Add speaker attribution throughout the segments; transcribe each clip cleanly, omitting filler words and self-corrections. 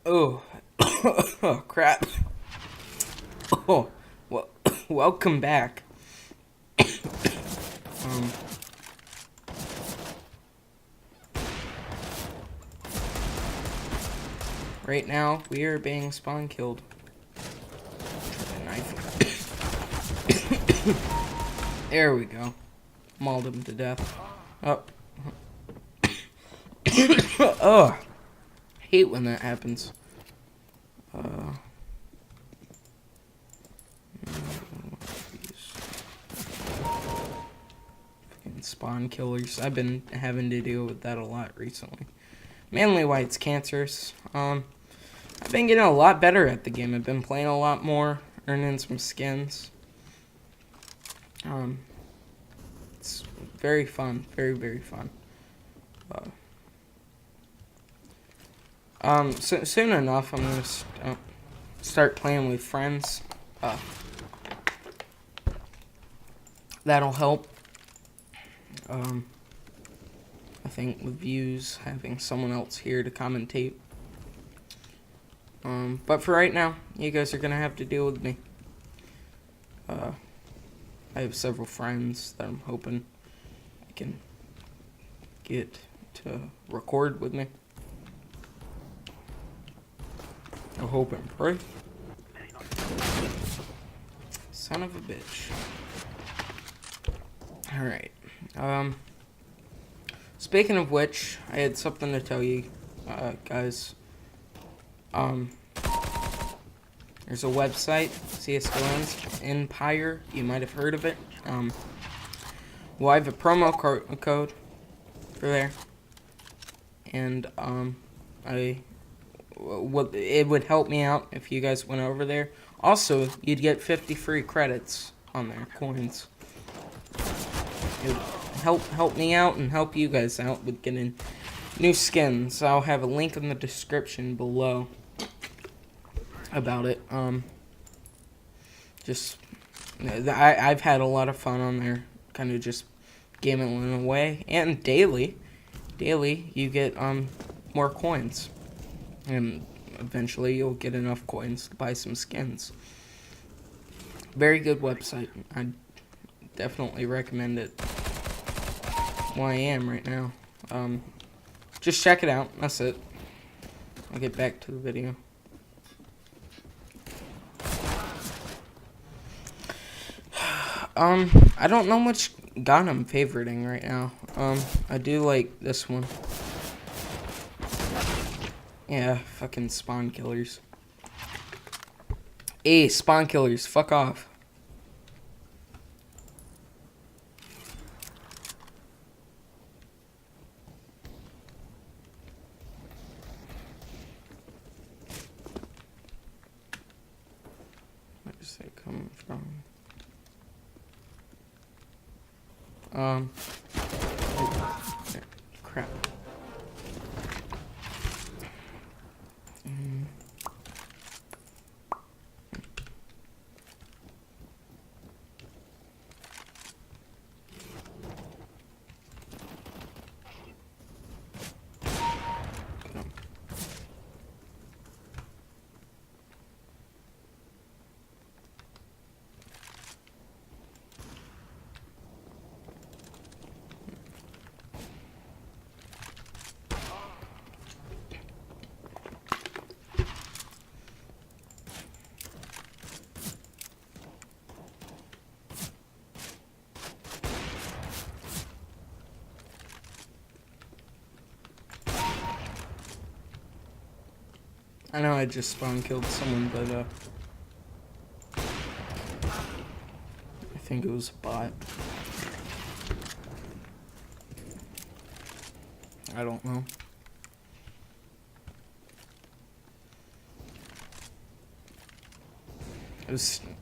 Speaker 1: Oh, oh crap. Oh, well, welcome back. Um, right now we are being spawn killed. There we go. Mauled him to death. Oh, oh, hate when that happens. Uh, Spawn killers. I've been having to deal with that a lot recently. Mainly why it's cancerous. I've been getting a lot better at the game. I've been playing a lot more, earning some skins. It's very fun. Very, very fun. Soon enough, I'm gonna start playing with friends. Uh, that'll help. I think with views, having someone else here to commentate. But for right now, you guys are gonna have to deal with me. I have several friends that I'm hoping I can get to record with me. I hope and pray. Son of a bitch. Alright. Speaking of which, I had something to tell you, guys. There's a website, CSGO Empire. You might have heard of it. Well, I have a promo code for there. And, it would help me out if you guys went over there. Also, you'd get 50 free credits on there, coins. It would help me out and help you guys out with getting new skins. I'll have a link in the description below about it. I've had a lot of fun on there, kind of just gaming away, and daily you get more coins, and eventually you'll get enough coins to buy some skins. Very good website. I definitely recommend it. Well, I am right now. Just check it out. That's it. I'll get back to the video. I don't know which gun I'm favoriting right now. I do like this one. Yeah, fucking spawn killers. Hey, spawn killers, fuck off. Where's that coming from? Crap. I know I just spawn killed someone, but I think it was a bot. I don't know.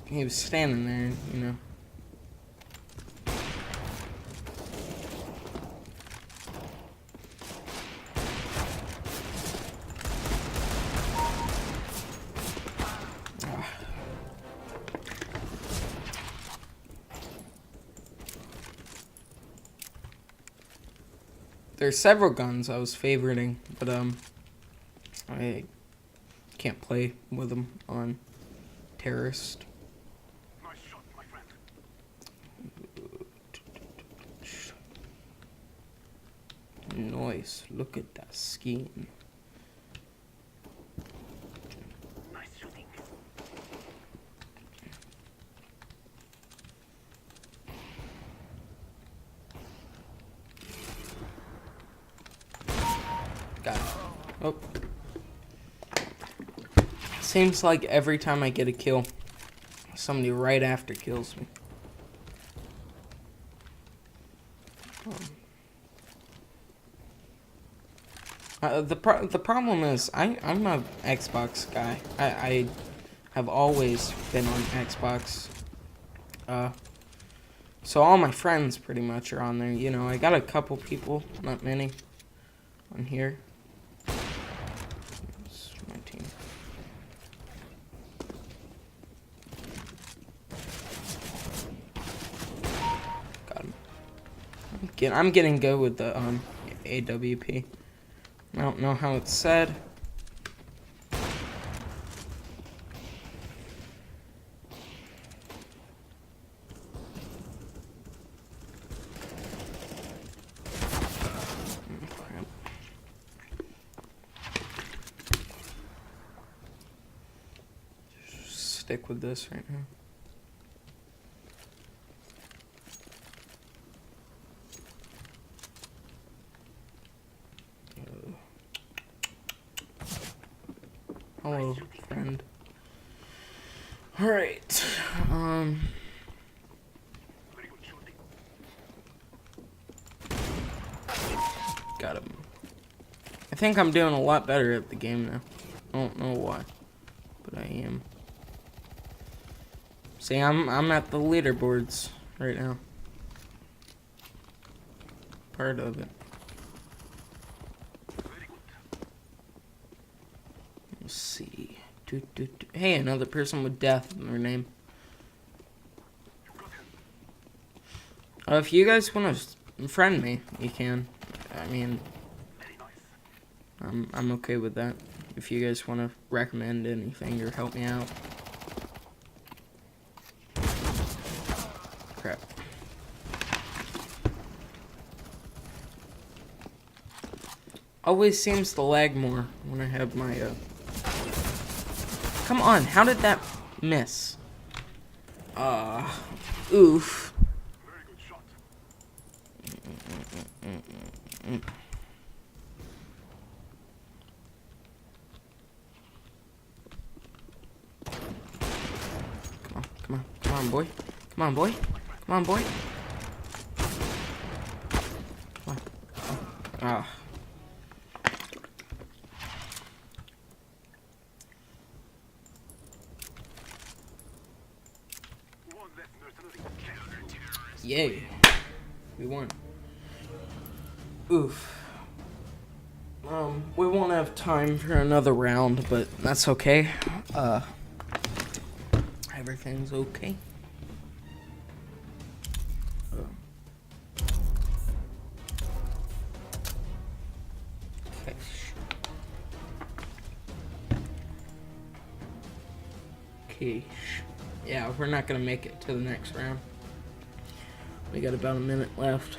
Speaker 1: He was standing there, you know. There's several guns I was favoriting, but I can't play with them on terrorist.
Speaker 2: Nice shot, my friend.
Speaker 1: Nice. Look at that skin.
Speaker 2: Nice shooting.
Speaker 1: Got it. Oh. Seems like every time I get a kill, somebody right after kills me. The problem is I'm a Xbox guy. I have always been on Xbox. So all my friends pretty much are on there. You know, I got a couple people, not many, on here. It's my team. Got him. I'm getting good with the AWP. I don't know how it's said. Crap. Just stick with this right now. Hello, friend. Alright.
Speaker 2: Very good shooting.
Speaker 1: Got him. I think I'm doing a lot better at the game now. I don't know why, but I am. See, I'm at the leaderboards right now. Part of it.
Speaker 2: Very good.
Speaker 1: Let's see. Hey, another person with death in their name.
Speaker 2: You got him.
Speaker 1: If you guys want to friend me, you can. I mean,
Speaker 2: Very nice.
Speaker 1: I'm okay with that. If you guys want to recommend anything or help me out. Crap. Always seems to lag more when I have my Come on, how did that miss? Oof.
Speaker 2: Very good shot.
Speaker 1: Come on, boy. Come on, boy. Come on, boy. Come on. Ah.
Speaker 2: One less mercenary.
Speaker 1: Yay. We won. Oof. We won't have time for another round, but that's okay. Everything's okay. Okay. Okay. Yeah, we're not gonna make it to the next round. We got about a minute left.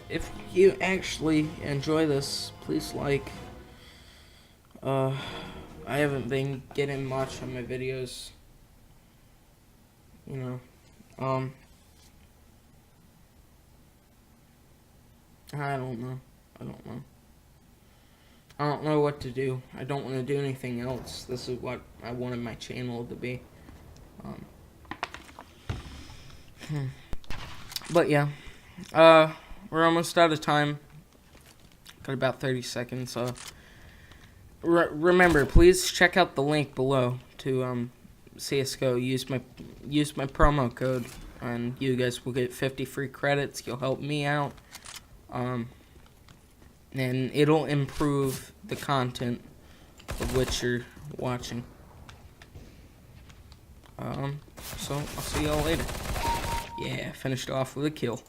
Speaker 1: If you actually enjoy this, please like. I haven't been getting much on my videos. You know. I don't know. I don't know what to do. I don't want to do anything else. This is what I wanted my channel to be. But yeah. We're almost out of time. Got about 30 seconds. Remember, please check out the link below to CS:GO. Use my promo code, and you guys will get 50 free credits. You'll help me out. And it'll improve the content of which you're watching. So I'll see y'all later. Yeah, finished off with a kill.